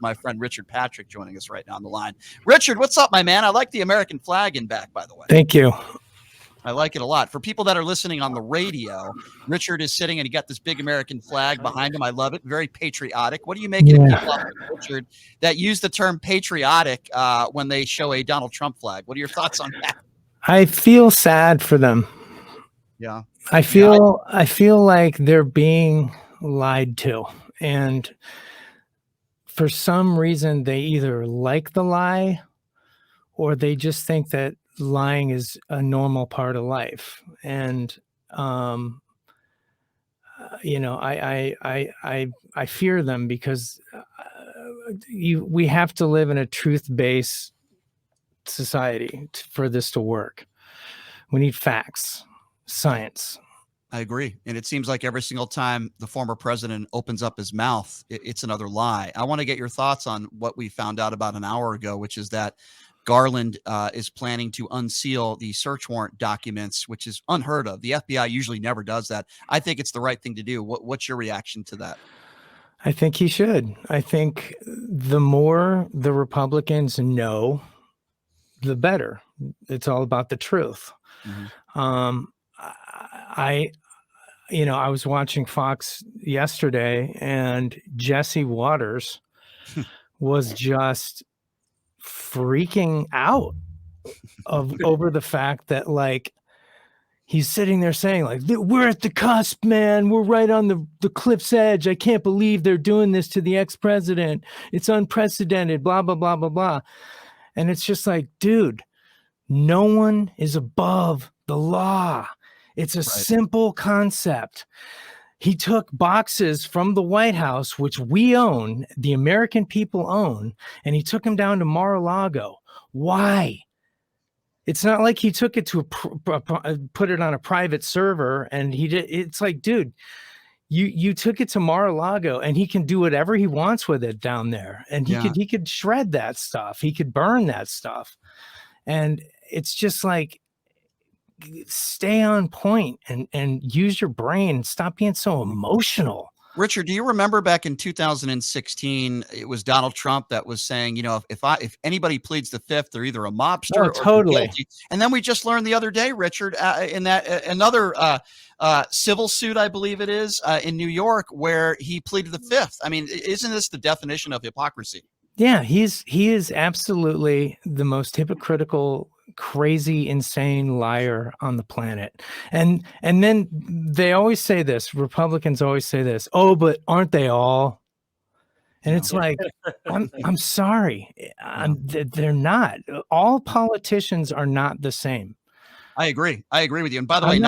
my friend Richard Patrick joining us right now on the line. Richard, what's up, my man? I like the American flag in back, by the way. Thank you. I like it a lot. For people that are listening on the radio, Richard is sitting and he got this big American flag behind him. I love it. Very patriotic. What do you make of people like Richard that use the term patriotic when they show a Donald Trump flag? What are your thoughts on that? I feel sad for them. Yeah. I feel like they're being lied to. And for some reason, they either like the lie or they just think that lying is a normal part of life. And, you know, I fear them because we have to live in a truth-based society for this to work. We need facts, science. I agree. And it seems like every single time the former president opens up his mouth, it's another lie. I want to get your thoughts on what we found out about an hour ago, which is that Garland is planning to unseal the search warrant documents, which is unheard of. The FBI usually never does that. I think it's the right thing to do. What's your reaction to that? I think he should. I think the more the Republicans know, the better. It's all about the truth. Mm-hmm. I was watching Fox yesterday, and Jesse Waters was just freaking out over the fact that, like, he's sitting there saying, like, we're at the cusp, man. We're right on the cliff's edge. I can't believe they're doing this to the ex-president. It's unprecedented, blah, blah, blah, blah, blah. And it's just like, dude, no one is above the law. It's a simple concept. He took boxes from the White House, which we own, the American people own, and he took them down to Mar-a-Lago. Why? It's not like he took it to put it on a private server and he did. It's like, dude, you took it to Mar-a-Lago and he can do whatever he wants with it down there. And he could shred that stuff. He could burn that stuff. And it's just like, stay on point and use your brain. Stop being so emotional. Richard, do you remember back in 2016, it was Donald Trump that was saying, you know, if anybody pleads the fifth, they're either a mobster or totally guilty. And then we just learned the other day, Richard, in that another civil suit, I believe it is, in New York, where he pleaded the fifth. I mean, isn't this the definition of hypocrisy? Yeah, he is absolutely the most hypocritical, crazy, insane liar on the planet. And then they always say this, Republicans always say this, oh, but aren't they all? And it's like, I'm sorry, they're not. All politicians are not the same. I agree with you. And by the way,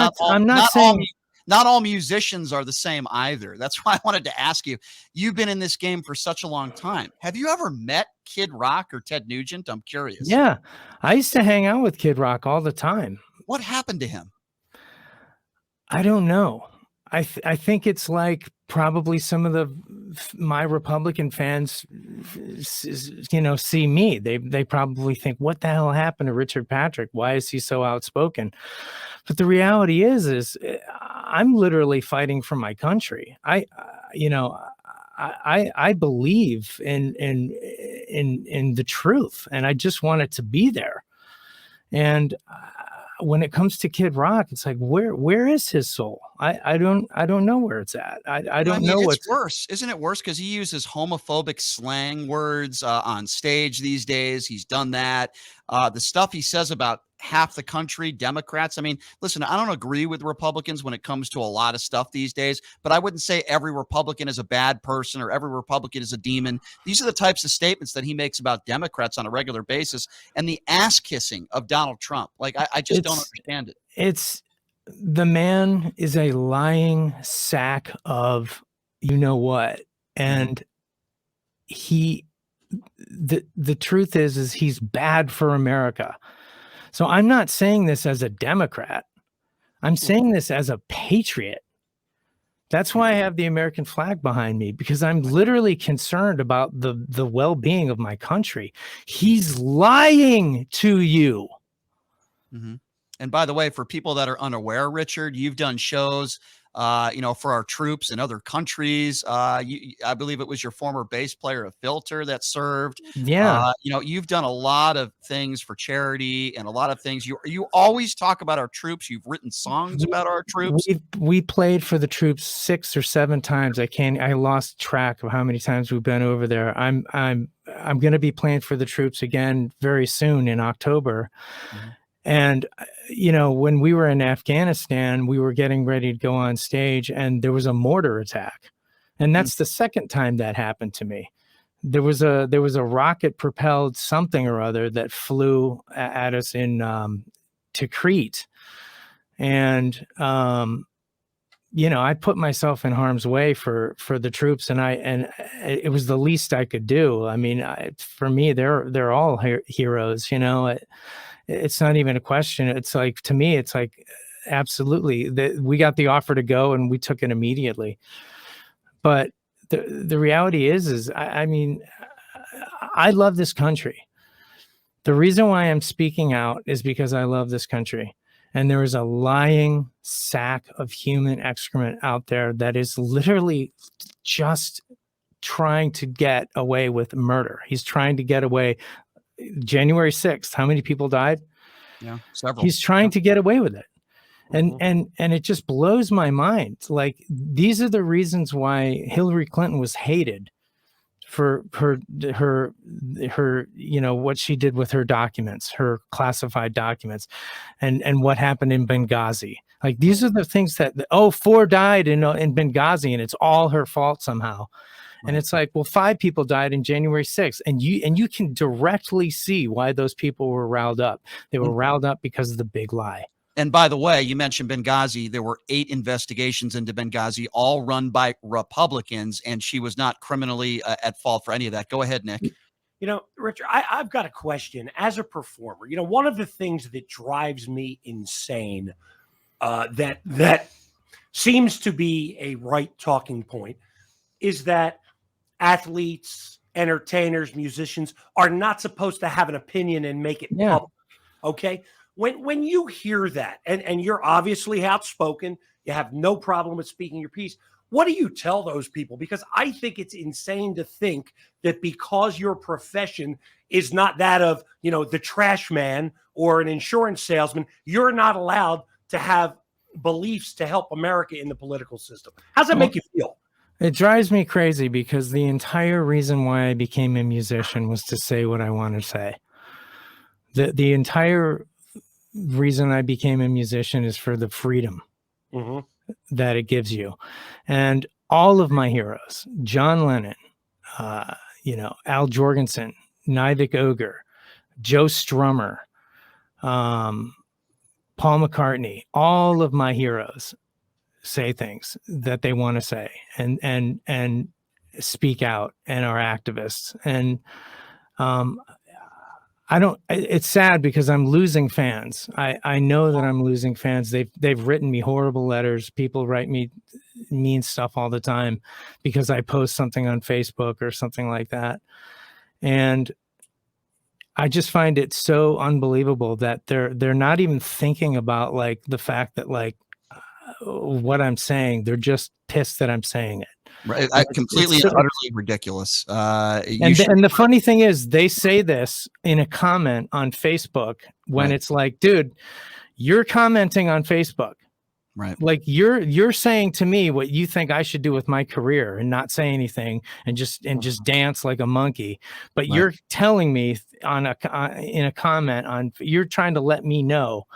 not all musicians are the same either. That's why I wanted to ask you. You've been in this game for such a long time. Have you ever met Kid Rock or Ted Nugent? I'm curious. Yeah, I used to hang out with Kid Rock all the time. What happened to him? I don't know. I think it's like probably some of my Republican fans, you know, see me. They probably think, what the hell happened to Richard Patrick? Why is he so outspoken? But the reality is I'm literally fighting for my country. I believe in the truth, and I just want it to be there. And when it comes to Kid Rock, it's like, where is his soul? I don't know where it's at. I don't know what's worse. Isn't it worse? Because he uses homophobic slang words on stage these days. He's done that. The stuff he says about half the country, Democrats. I mean, listen, I don't agree with Republicans when it comes to a lot of stuff these days, but I wouldn't say every Republican is a bad person or every Republican is a demon. These are the types of statements that he makes about Democrats on a regular basis, and the ass kissing of Donald Trump. Like, I just don't understand it. The man is a lying sack of you know what, and the truth is he's bad for America. So I'm not saying this as a Democrat. I'm saying this as a patriot. That's why I have the American flag behind me, because I'm literally concerned about the well-being of my country. He's lying to you. Mm-hmm. And by the way, for people that are unaware, Richard, you've done shows for our troops in other countries. I believe it was your former bass player of Filter that served. Yeah. You've done a lot of things for charity and a lot of things. You always talk about our troops. You've written songs about our troops. We played for the troops 6 or 7 times. I lost track of how many times we've been over there. I'm going to be playing for the troops again very soon in October. Mm-hmm. And, when we were in Afghanistan, we were getting ready to go on stage and there was a mortar attack. And that's the second time that happened to me. There was a rocket propelled something or other that flew at us to Crete. And, I put myself in harm's way for the troops, and it was the least I could do. I mean, for me, they're all heroes, It's not even a question. It's like, to me, it's like, absolutely. We got the offer to go and we took it immediately. But the reality is I mean, I love this country. The reason why I'm speaking out is because I love this country. And there is a lying sack of human excrement out there that is literally just trying to get away with murder. He's trying to get away. January 6th, how many people died? Yeah, several. He's trying to get away with it. And it just blows my mind. Like, these are the reasons why Hillary Clinton was hated for her what she did with her documents, her classified documents, and what happened in Benghazi. Like, these are the things that 4 died in Benghazi and it's all her fault somehow. And it's like, well, 5 people died in January 6th. And you can directly see why those people were riled up. They were riled up because of the big lie. And by the way, you mentioned Benghazi. There were 8 investigations into Benghazi, all run by Republicans, and she was not criminally at fault for any of that. Go ahead, Nick. Richard, I've got a question. As a performer, one of the things that drives me insane, that seems to be a right talking point, is that athletes, entertainers, musicians are not supposed to have an opinion and make it public. Okay. When you hear that, and you're obviously outspoken, you have no problem with speaking your piece. What do you tell those people? Because I think it's insane to think that because your profession is not that of, the trash man or an insurance salesman, you're not allowed to have beliefs to help America in the political system. How does that make you feel? It drives me crazy because the entire reason why I became a musician was to say what I want to say. The entire reason I became a musician is for the freedom that it gives you. And all of my heroes, John Lennon, Al Jorgensen, Nivek Ogre, Joe Strummer, Paul McCartney, all of my heroes say things that they want to say and speak out and are activists. And it's sad because I'm losing fans. I know that I'm losing fans. They've written me horrible letters. People write me mean stuff all the time because I post something on Facebook or something like that. And I just find it so unbelievable that they're not even thinking about like the fact that like what I'm saying. They're just pissed that I'm saying it. Right. Completely and utterly ridiculous. And the funny thing is, they say this in a comment on Facebook when it's like, dude, you're commenting on Facebook. Right. Like you're saying to me what you think I should do with my career and not say anything and just dance like a monkey. But you're telling me in a comment you're trying to let me know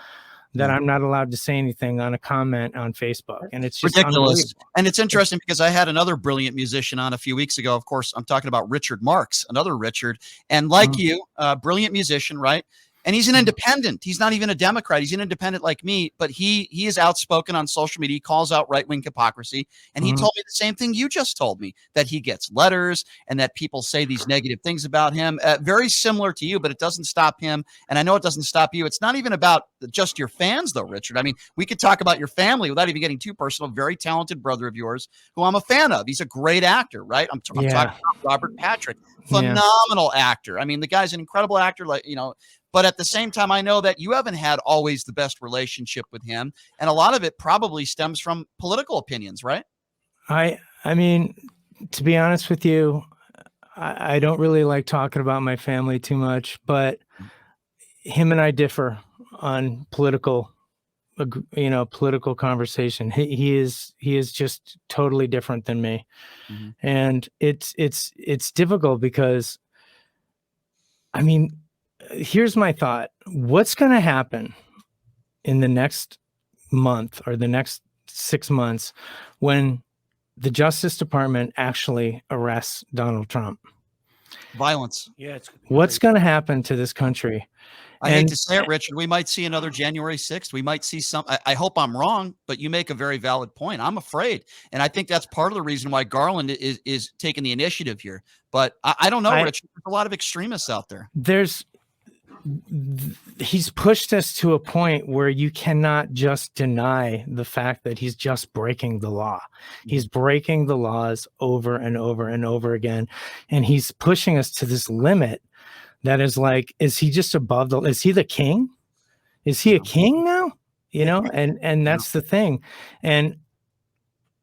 that I'm not allowed to say anything on a comment on Facebook. And it's just ridiculous. And it's interesting because I had another brilliant musician on a few weeks ago. Of course, I'm talking about Richard Marx, another Richard. And like you, brilliant musician, right? And he's an independent. He's not even a Democrat. He's an independent like me, but he is outspoken on social media. He calls out right-wing hypocrisy. And he told me the same thing you just told me, that he gets letters and that people say these negative things about him. Very similar to you, but it doesn't stop him. And I know it doesn't stop you. It's not even about just your fans, though, Richard. I mean, we could talk about your family without even getting too personal. Very talented brother of yours who I'm a fan of. He's a great actor, right? I'm talking about Robert Patrick. Phenomenal actor. I mean, the guy's an incredible actor. Like, But at the same time, I know that you haven't had always the best relationship with him. And a lot of it probably stems from political opinions, right? I mean, to be honest with you, I don't really like talking about my family too much, but him and I differ on political conversation. He is just totally different than me. Mhm. And it's difficult because, I mean, here's my thought. What's going to happen in the next month or the next 6 months when the Justice Department actually arrests Donald Trump? Violence. Yeah, it's What's going to happen to this country? I hate to say it, Richard. We might see another January 6th. We might see some. I hope I'm wrong, but you make a very valid point. I'm afraid. And I think that's part of the reason why Garland is taking the initiative here. But I don't know, Richard. There's a lot of extremists out there. He's pushed us to a point where you cannot just deny the fact that he's just breaking the law. He's breaking the laws over and over and over again. And he's pushing us to this limit that is like, is he just above is he the king? Is he a king now? You know, and that's the thing. And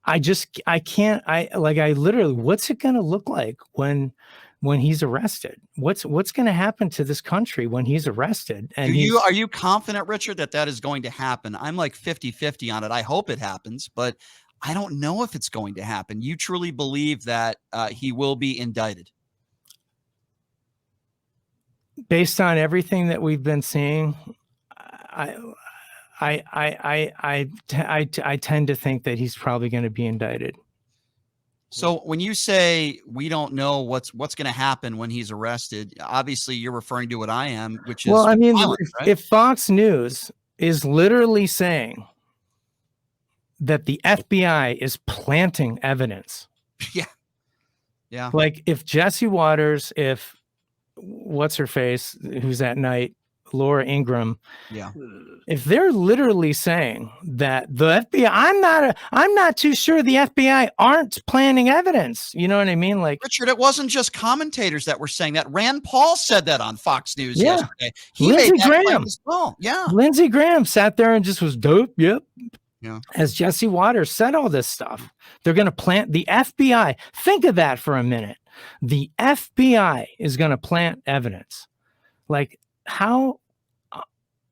I literally, what's it going to look like when he's arrested? What's going to happen to this country when he's arrested? And are you confident, Richard, that is going to happen? I'm like 50-50 on it. I hope it happens, but I don't know if it's going to happen. You truly believe that he will be indicted? Based on everything that we've been seeing, I tend to think that he's probably going to be indicted. So when you say we don't know what's going to happen when he's arrested, obviously you're referring to what I am, which is violent, right? If Fox News is literally saying that the FBI is planting evidence, yeah, like if Jesse Waters, if what's her face, who's that night, Laura Ingraham, if they're literally saying that the FBI, I'm not too sure the FBI aren't planning evidence. You know what I mean? Like, Richard, it wasn't just commentators that were saying that. Rand Paul said that on Fox News yesterday. Lindsey Graham as well. Yeah. Lindsey Graham sat there and just was dope. Yep. Yeah. As Jesse Waters said all this stuff, they're going to plant the FBI. Think of that for a minute. The FBI is going to plant evidence. Like, how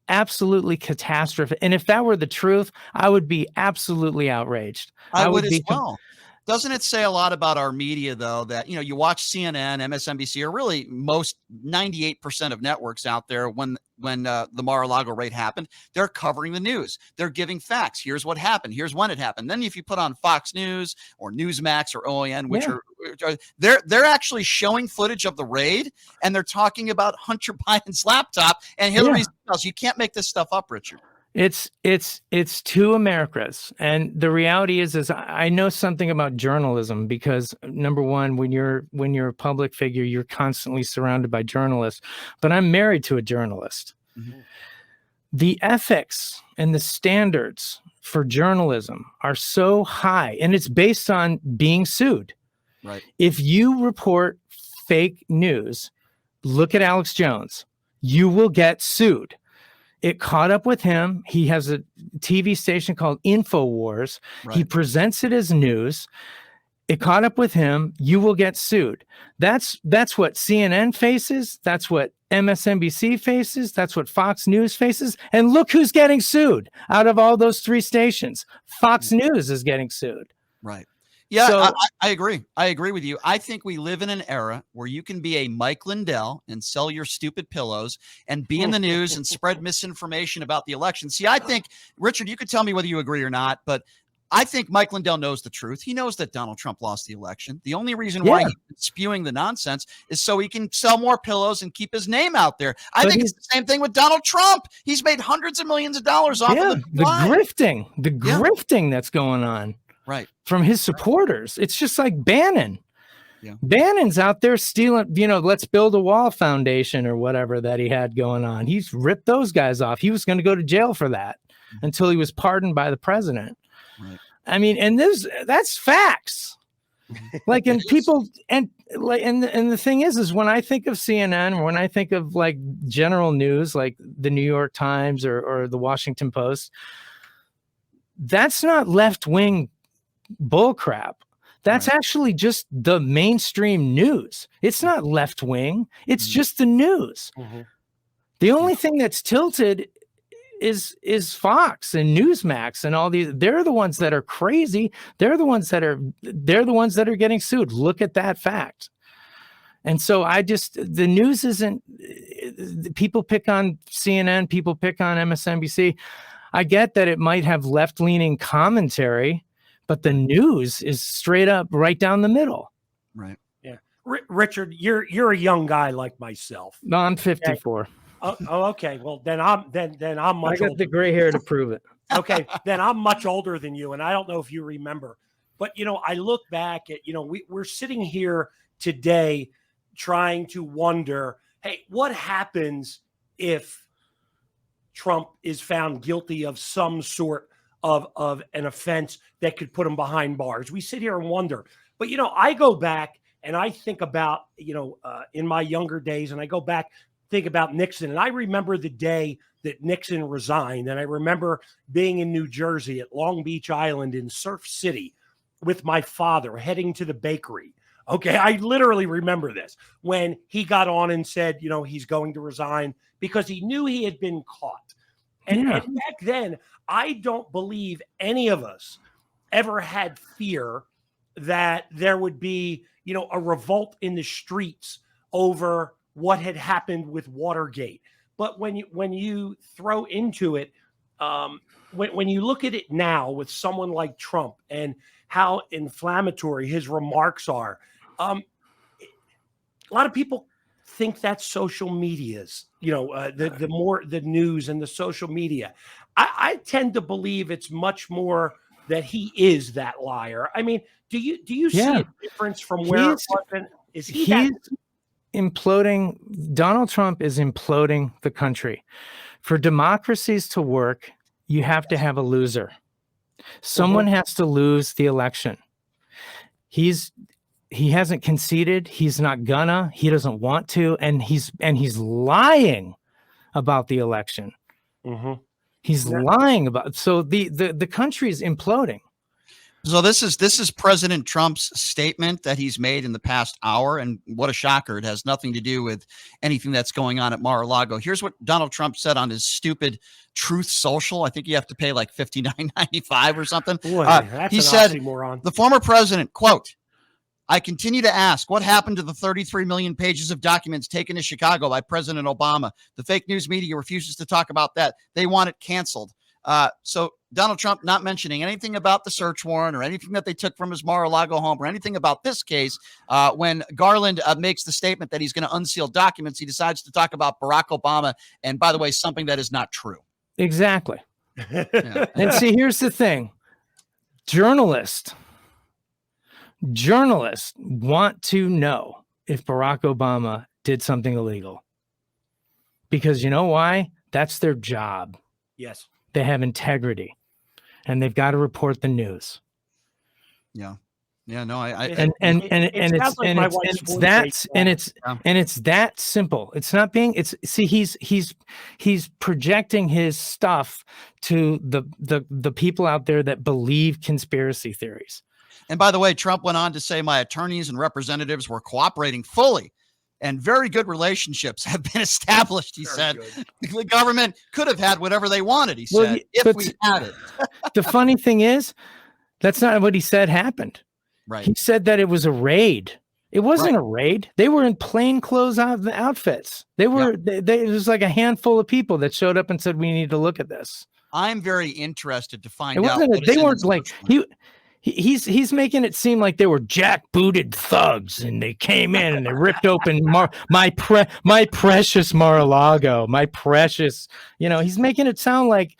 absolutely catastrophic. And if that were the truth, I would be absolutely outraged. I would as well. Doesn't it say a lot about our media, though, that, you watch CNN, MSNBC, or really most 98% of networks out there when the Mar-a-Lago raid happened, they're covering the news. They're giving facts. Here's what happened. Here's when it happened. Then if you put on Fox News or Newsmax or OAN, which are they're actually showing footage of the raid, and they're talking about Hunter Biden's laptop and Hillary's emails. You can't make this stuff up, Richard. It's two Americas. And the reality is I know something about journalism because, number one, when you're a public figure, you're constantly surrounded by journalists, but I'm married to a journalist. Mm-hmm. The ethics and the standards for journalism are so high, and it's based on being sued. Right. If you report fake news, look at Alex Jones, you will get sued. It caught up with him. He has a TV station called InfoWars. Right. He presents it as news. It caught up with him. You will get sued. That's what CNN faces. That's what MSNBC faces. That's what Fox News faces. And look who's getting sued out of all those three stations. Fox News is getting sued. Right. Yeah, so, I agree. I agree with you. I think we live in an era where you can be a Mike Lindell and sell your stupid pillows and be in the news and spread misinformation about the election. See, I think, Richard, you could tell me whether you agree or not, but I think Mike Lindell knows the truth. He knows that Donald Trump lost the election. The only reason why he's spewing the nonsense is so he can sell more pillows and keep his name out there. I think it's the same thing with Donald Trump. He's made hundreds of millions of dollars off of the grifting that's going on. Right. From his supporters. It's just like Bannon. Yeah. Bannon's out there stealing, let's build a wall foundation or whatever that he had going on. He's ripped those guys off. He was going to go to jail for that until he was pardoned by the president. Right. I mean, and that's facts. Like, and people, and like, and the thing is when I think of CNN, when I think of like general news, like the New York Times or the Washington Post, that's not left-wing bullcrap. That's actually just the mainstream news. It's not left-wing. It's just the news. The only thing that's tilted is Fox and Newsmax and all these. They're the ones that are crazy. They're the ones that are getting sued. Look at that fact. And so the news isn't, people pick on CNN, people pick on MSNBC. I get that it might have left-leaning commentary, but the news is straight up right down the middle. Right. Yeah. Richard, you're a young guy like myself. No, I'm 54. Okay. Well, then I'm much I got older. the gray hair to prove it. Okay, then I'm much older than you, and I don't know if you remember, but I look back at we're sitting here today trying to wonder, hey, what happens if Trump is found guilty of some sort of an offense that could put him behind bars? We sit here and wonder, but I go back and I think about in my younger days, and I go back. Think about Nixon. And I remember the day that Nixon resigned. And I remember being in New Jersey at Long Beach Island in Surf City with my father heading to the bakery. Okay. I literally remember this when he got on and said, he's going to resign because he knew he had been caught. And back then, I don't believe any of us ever had fear that there would be, a revolt in the streets over what had happened with Watergate. But when you throw into it, when you look at it now with someone like Trump and how inflammatory his remarks are, a lot of people think that's social media's, the news and the social media. I tend to believe it's much more that he is that liar. I mean, do you see a difference from where it was? Is he that? Imploding. Donald Trump is imploding the country. For democracies to work, you have to have a loser. Someone has to lose the election. He hasn't conceded. He's not gonna. He doesn't want to, and he's lying about the election. He's lying about. So the country is imploding. So this is President Trump's statement that he's made in the past hour, and what a shocker. It has nothing to do with anything that's going on at Mar-a-Lago. Here's what Donald Trump said on his stupid Truth Social. I think you have to pay like $59.95 or something. Boy, that's he an said, oxymoron. the former president, quote, "I continue to ask what happened to the 33 million pages of documents taken to Chicago by President Obama. The fake news media refuses to talk about that. They want it canceled." So Donald Trump not mentioning anything about the search warrant or anything that they took from his Mar-a-Lago home or anything about this case. When Garland makes the statement that he's going to unseal documents, he decides to talk about Barack Obama. And by the way, something that is not true. Exactly. And see, here's the thing. Journalists want to know if Barack Obama did something illegal. Because you know why? That's their job. Yes. They have integrity, and they've got to report the news. Yeah. Yeah, no, it's that simple. It's not being. He's projecting his stuff to the people out there that believe conspiracy theories. And by the way, Trump went on to say, "My attorneys and representatives were cooperating fully, and very good relationships have been established." He said the government could have had whatever they wanted. He said, if we had it. The funny thing is, that's not what he said happened. Right. He said that it was a raid. It wasn't a raid. They were in plain clothes outfits. They were. It was like a handful of people that showed up and said, "We need to look at this." I'm very interested to find out. They weren't like He's making it seem like they were jackbooted thugs and they came in and they ripped open my precious Mar-a-Lago, my precious. He's making it sound like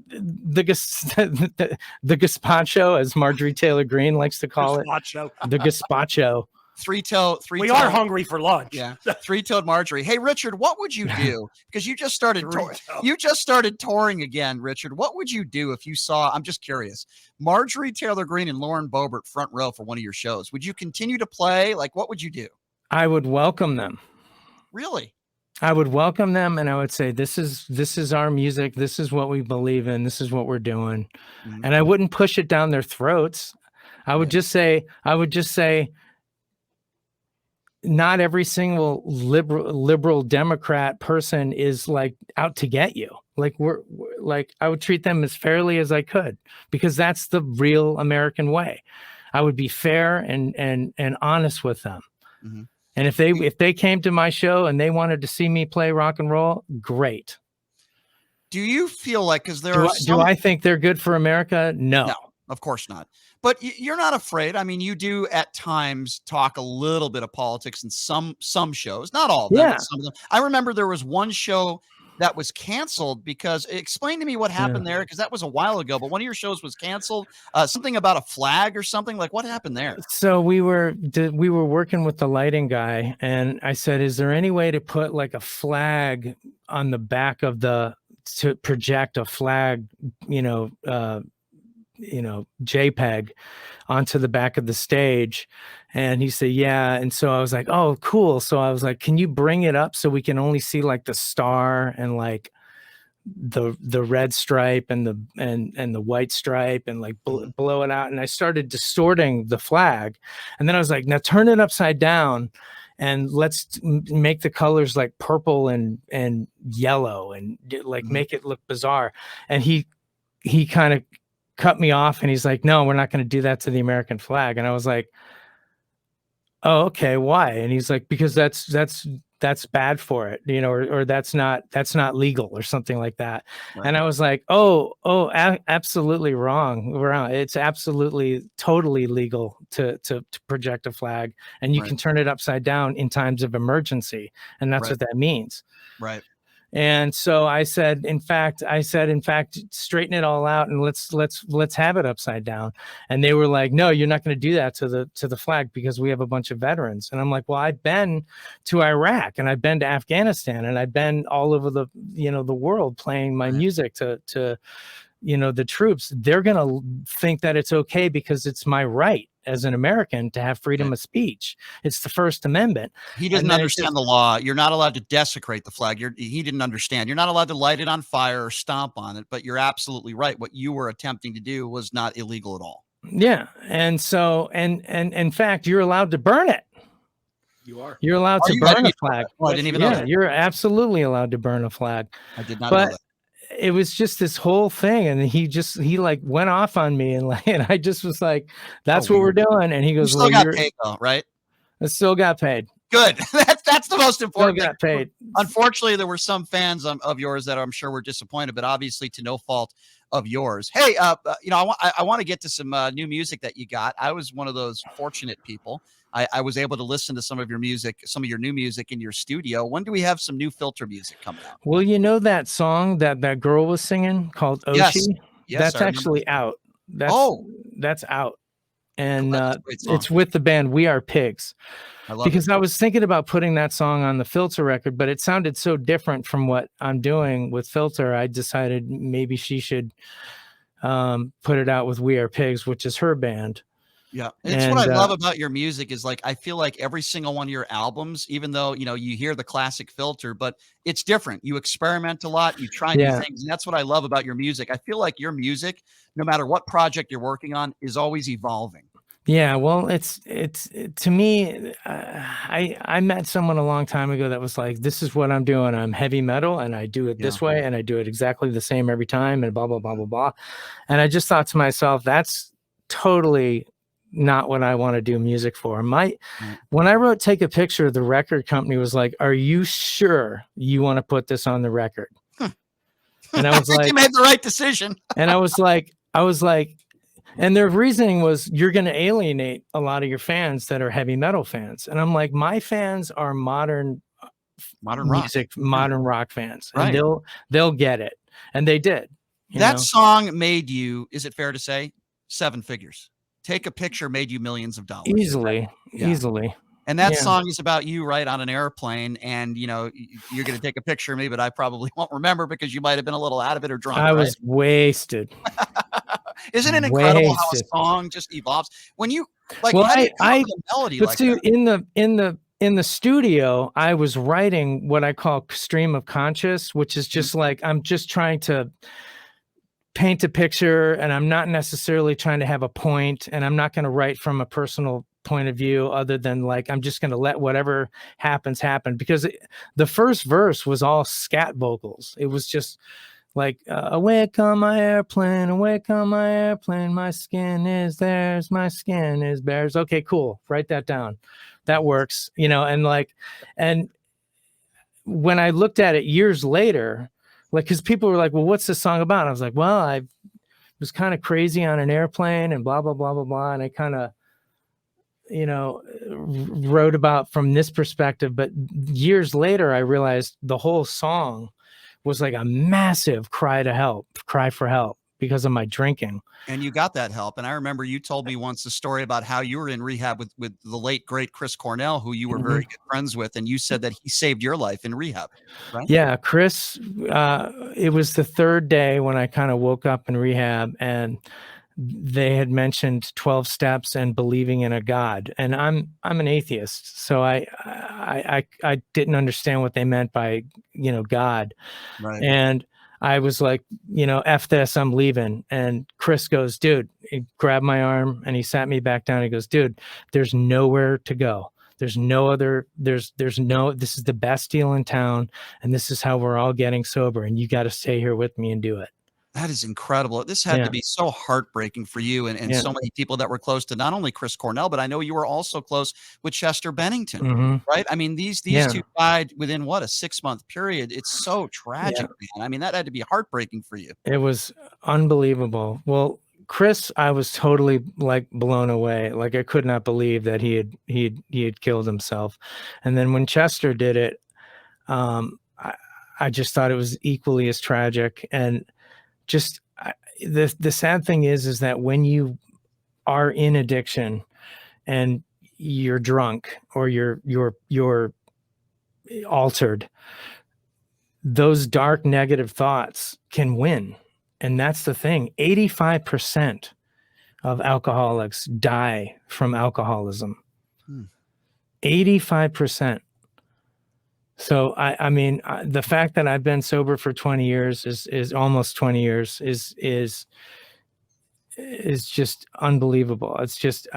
the gazpacho, as Marjorie Taylor Greene likes to call it, the gazpacho. Three-toed. We are hungry for lunch. Yeah, three-toed Marjorie. Hey, Richard, what would you do? Because you just started touring again, Richard. What would you do if you saw? I'm just curious. Marjorie Taylor Greene and Lauren Boebert front row for one of your shows. Would you continue to play? Like, what would you do? I would welcome them. Really? I would welcome them, and I would say, this is our music. This is what we believe in. This is what we're doing. Mhm. And I wouldn't push it down their throats. I would just say, not every single liberal Democrat person is like out to get you. Like we're like, I would treat them as fairly as I could, because that's the real American way. I would be fair and honest with them. Mhm. And if they came to my show and they wanted to see me play rock and roll, great. Do you feel like, because Do I think they're good for America? No. No, of course not. But you're not afraid. I mean, you do at times talk a little bit of politics in some shows, not all of them, Yeah. but some of them. I remember there was one show that was canceled because, explain to me what happened there, because that was a while ago, but one of your shows was canceled. Something about a flag or something. Like, what happened there? So we were working with the lighting guy, and I said, is there any way to put like a flag on the back of to project a flag, JPEG onto the back of the stage? And he said, yeah. And so I was like, oh, cool. So I was like, can you bring it up so we can only see like the star and like the red stripe and the white stripe, and like blow it out? And I started distorting the flag, and then I was like, now turn it upside down and let's make the colors like purple and yellow, and like make it look bizarre. And he kind of cut me off, and he's like, no, we're not going to do that to the American flag. And I was like, oh, okay, why? And he's like, because that's bad for it, or that's not legal or something like that. Right. And I was like, absolutely wrong. It's absolutely totally legal to project a flag, and you can turn it upside down in times of emergency. And that's what that means. Right. And so I said, in fact, straighten it all out and let's have it upside down. And they were like, no, you're not going to do that to the flag, because we have a bunch of veterans. And I'm like, well, I've been to Iraq, and I've been to Afghanistan, and I've been all over the world playing my music to the troops. They're going to think that it's okay because it's my right as an American to have freedom of speech. It's the First Amendment. He doesn't understand the law. You're not allowed to desecrate the flag. He didn't understand. You're not allowed to light it on fire or stomp on it, but you're absolutely right. What you were attempting to do was not illegal at all. Yeah. And so, and in fact, you're allowed to burn it. You're allowed to burn a flag. Oh, I didn't even know that. You're absolutely allowed to burn a flag. I did not know that. It was just this whole thing, and he like went off on me, and I just was like, that's what we're doing. And he goes, you still got paid though, right? I still got paid. Good. That's the most important. Still got paid. Unfortunately, there were some fans of yours that I'm sure were disappointed, but obviously to no fault of yours. Hey, I want to get to some new music that you got. I was one of those fortunate people. I was able to listen to some of your new music in your studio. When do we have some new Filter music coming out? Well, that song that girl was singing called Oshi? Yes, that's actually out. That's out. And it's with the band We Are Pigs. I love it. I was thinking about putting that song on the Filter record, but it sounded so different from what I'm doing with Filter. I decided maybe she should put it out with We Are Pigs, which is her band. Yeah. It's what I love about your music is like, I feel like every single one of your albums, even though, you hear the classic Filter, but it's different. You experiment a lot, you try new things. And that's what I love about your music. I feel like your music, no matter what project you're working on, is always evolving. Yeah. Well, it's to me, I met someone a long time ago that was like, this is what I'm doing. I'm heavy metal, and I do it this way, and I do it exactly the same every time, and blah, blah, blah, blah, blah. And I just thought to myself, that's totally not what I want to do music for. When I wrote Take a Picture, the record company was like, are you sure you want to put this on the record? And I was like, you made the right decision. And I was like, and their reasoning was, you're going to alienate a lot of your fans that are heavy metal fans. And I'm like, my fans are modern music, modern rock fans. Right. And they'll get it. And they did. That song made you, is it fair to say, 7 figures? Take a Picture made you millions of dollars. Easily. And that Yeah. song is about you, right, on an airplane, and, you know, you're gonna take a picture of me, but I probably won't remember because you might have been a little out of it or drunk, I right? was wasted. Isn't it incredible how a Wasted. song just evolves? When you like, Well, how do you come up I with a melody but like see, that? in the studio, I was writing what I call stream of conscious, which is Mhm. just like I'm just trying to paint a picture, and I'm not necessarily trying to have a point, and I'm not going to write from a personal point of view other than like I'm just going to let whatever happens happen, because the first verse was all scat vocals. It was just like awake on my airplane, awake on my airplane, my skin is theirs, my skin is bears. Okay, cool, write that down, that works, you know. And like, and when I looked at it years later, like, because people were like, well, what's the song about? And I was like, well, I was kind of crazy on an airplane and blah blah blah blah blah, and I kind of, you know, wrote about from this perspective. But years later I realized the whole song was like a massive cry for help because of my drinking. And you got that help, and I remember you told me once a story about how you were in rehab with the late, great Chris Cornell, who you were Mhm. very good friends with, and you said that he saved your life in rehab, right? Yeah, Chris, it was the third day when I kind of woke up in rehab, and they had mentioned 12 steps and believing in a God. And I'm an atheist, so I didn't understand what they meant by, you know, God. Right. And I was like, you know, F this, I'm leaving. And Chris goes, dude, he grabbed my arm and he sat me back down. He goes, dude, there's nowhere to go. There's no other, there's no, this is the best deal in town. And this is how we're all getting sober. And you got to stay here with me and do it. That is incredible. This had Yeah. to be so heartbreaking for you and Yeah. so many people that were close to not only Chris Cornell, but I know you were also close with Chester Bennington, Mhm. right? I mean, these Yeah. two died within what, a 6-month period. It's so tragic, man. I mean, that had to be heartbreaking for you. It was unbelievable. Well, Chris, I was totally like blown away. Like I could not believe that he had killed himself. And then when Chester did it, I just thought it was equally as tragic. And just the sad thing is that when you are in addiction and you're drunk or you're altered, those dark negative thoughts can win. And that's the thing. 85% of alcoholics die from alcoholism. 85%. So I mean, the fact that I've been sober for 20 years is almost 20 years is just unbelievable. It's just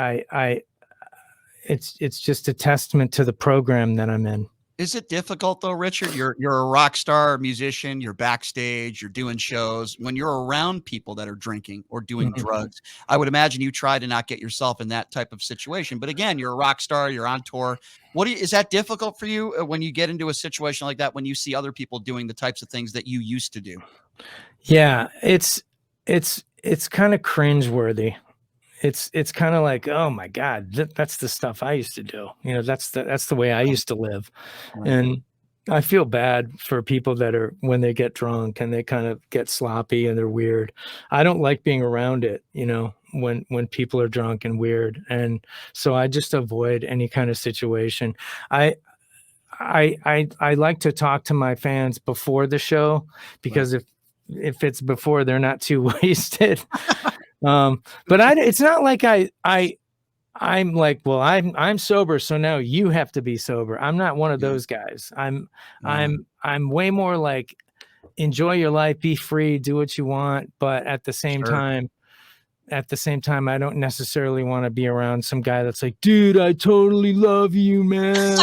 it's just a testament to the program that I'm in. Is it difficult though, Richard? You're a rock star musician, you're backstage, you're doing shows. When you're around people that are drinking or doing Mhm. drugs, I would imagine you try to not get yourself in that type of situation. But again, you're a rock star, you're on tour. Is that difficult for you when you get into a situation like that, when you see other people doing the types of things that you used to do? Yeah, it's kind of cringeworthy. It's kind of like, oh my God, that's the stuff I used to do. You know, that's the way I used to live. Right. And I feel bad for people that are, when they get drunk and they kind of get sloppy and they're weird. I don't like being around it, you know, when people are drunk and weird. And so I just avoid any kind of situation. I like to talk to my fans before the show, because if it's before, they're not too wasted. But it's not like I'm like, well, I'm sober, so now you have to be sober. I'm not one of Yeah. those guys. I'm way more like, enjoy your life, be free, do what you want. But at the same Sure. time, I don't necessarily want to be around some guy that's like, dude, I totally love you, man.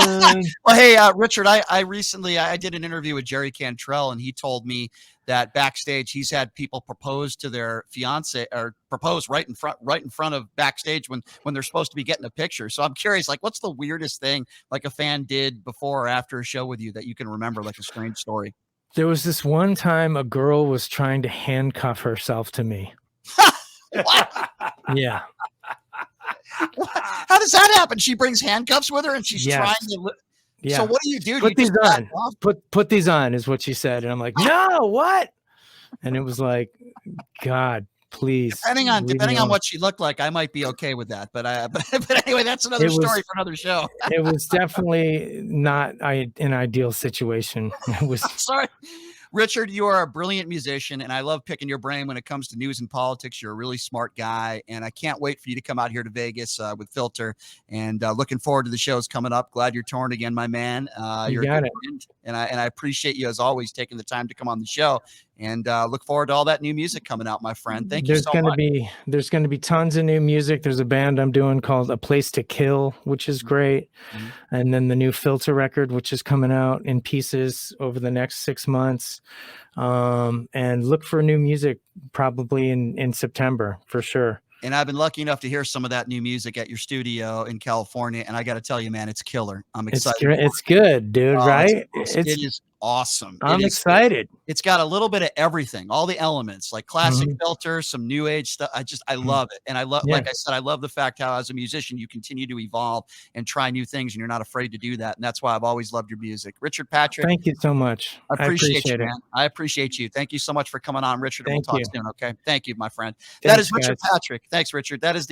Well, hey, Richard, I recently I did an interview with Jerry Cantrell, and he told me that backstage he's had people propose to their fiance, or propose right in front of backstage when they're supposed to be getting a picture. So I'm curious, like, what's the weirdest thing like a fan did before or after a show with you that you can remember, like a strange story? There was this one time a girl was trying to handcuff herself to me. What? Yeah. How does that happen? She brings handcuffs with her and she's Yes. trying to. Yeah. So what do you do? Do Put you these just back on. off? Put these on is what she said. And I'm like, no, what? And it was like, God, please. Depending on leave me alone. what she looked like, I might be okay with that. But but anyway, that's another It was- story for another show. It was definitely not an ideal situation. It was. Sorry. Richard, you are a brilliant musician, and I love picking your brain when it comes to news and politics. You're a really smart guy, and I can't wait for you to come out here to Vegas with Filter. And looking forward to the shows coming up. Glad you're touring again, my man. You You're a got good it. friend, and I appreciate you as always taking the time to come on the show. And look forward to all that new music coming out, my friend. Thank you There's so gonna much. there's gonna be tons of new music. There's a band I'm doing called A Place to Kill, which is great. Mhm. And then the new Filter record, which is coming out in pieces over the next 6 months. And look for new music probably in September for sure. And I've been lucky enough to hear some of that new music at your studio in California. And I got to tell you, man, it's killer. I'm It's excited. it's good, dude. Oh, Right? it is awesome. I'm It is- excited. It's got a little bit of everything, all the elements, like classic Mhm. Filter, some new age stuff. I love it. And I love, Yeah. like I said, I love the fact how as a musician, you continue to evolve and try new things and you're not afraid to do that. And that's why I've always loved your music. Richard Patrick, Thank you so much. I appreciate you, it. man. I appreciate you. Thank you so much for coming on, Richard. And Thank we'll talk you. soon. Okay. Thank you, my friend. That is Thanks, Richard guys. Patrick. Thanks, Richard. That is the